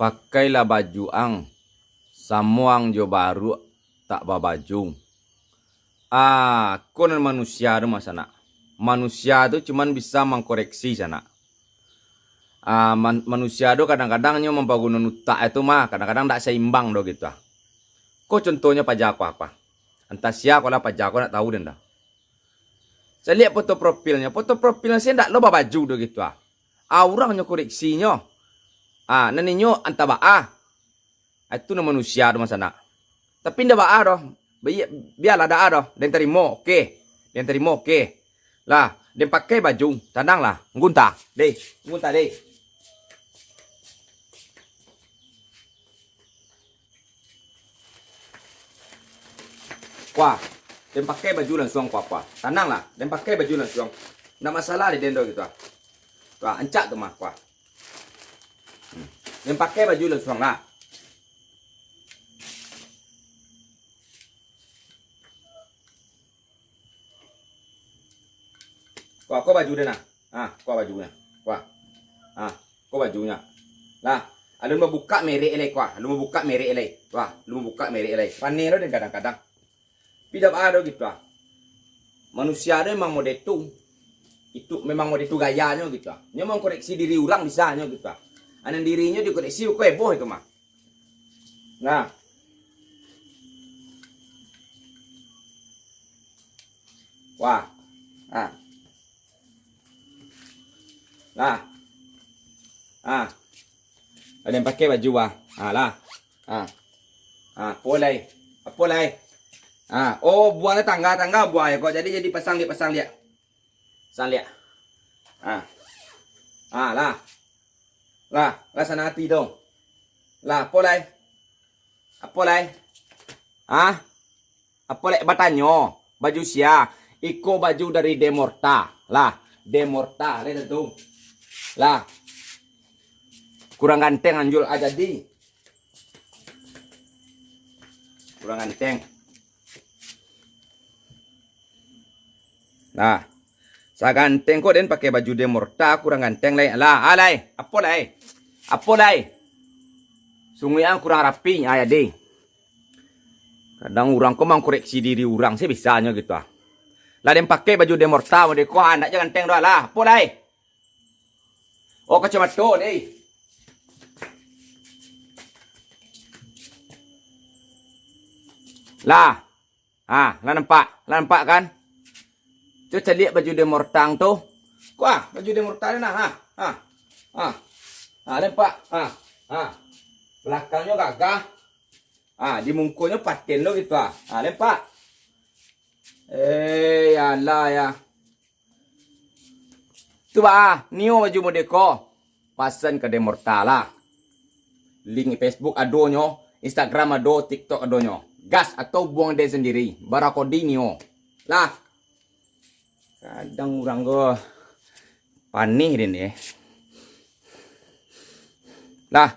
Pakailah baju ang samuang jo baru tak babaju. Konon manusia itu masana. Manusia itu cuman bisa mengkoreksi sana. Manusia itu kadang-kadang nyo membangun utak itu mah kadang-kadang tak seimbang do gitu. Kok contohnya pajak apa? Entah siapa lah pajak nak tahu dan dah. Saya lihat foto profilnya saya ndak lo baju do gitu. Auranya koreksinya. Naninyo anta baa. Itu nama manusia do masana. Tapi ndak baa do. Biarlah dah do. Dan terima oke. Dan terima oke. Lah, dia pakai baju, tenang lah, ngunta deh. Wah, dia pakai baju langsung apa? Tenang lah, dia pakai baju langsung. Nggak masalah di dendo gitu. Wah, encak tuh mah, wah. Dia pakai baju langsung lah. Wah, kok baju dia nah? Kok bajunya? Wah. Kok bajunya? Lah, lu mau buka merek elek wah, lu mau buka merek elek. Wah, lu mau buka merek elek. Panero dan kadang-kadang. Tidak ada gitu ah. Manusia itu memang mode itu memang mode itu gayanya gitu ah. Dia mau koreksi diri orang bisanya gitu ah. Anan dirinya dikoreksi kok heboh itu mah. Nah. Wah. Lah. Ada yang pakai baju lah. Lah. Apa lagi? Oh, buahnya tangga buah ya kok. Jadi pasang lihat. Lah. Lah sana hati dong. Lah, apa lagi? Apa lagi batanyo? Baju sia. Iko baju dari Demorta. Lah, Demorta, lihat tuh. Lah. Kurang ganteng anjul aja di. Kurang ganteng. Nah. Sa ganteng kok den pakai baju Demorta kurang ganteng lai. Lah, alai. Apa lai? Sungguh yang kurang rapi ya deh. Kadang orang kok mengkoreksi diri orang sih bisanya gitu ah. Lah den pakai baju Demorta mau kok anak jangan ganteng doang lah. Apa lai? Oh, kacamata deh. Lah nampak kan? Coba lihat baju Demortang tuh. Wah, baju Demortang nah, nampak? Belakangnya gagah. Di mungkunya paten lo gitu ah. Nampak? Yalah ya. Tuh nio baju modeko. Pasan ke Demorta lah. Link Facebook adonyo, Instagram ado, TikTok adonyo. Gas atau buang dia sendiri. Barakodinio. Lah. Kadang orang gue panih ini. Lah.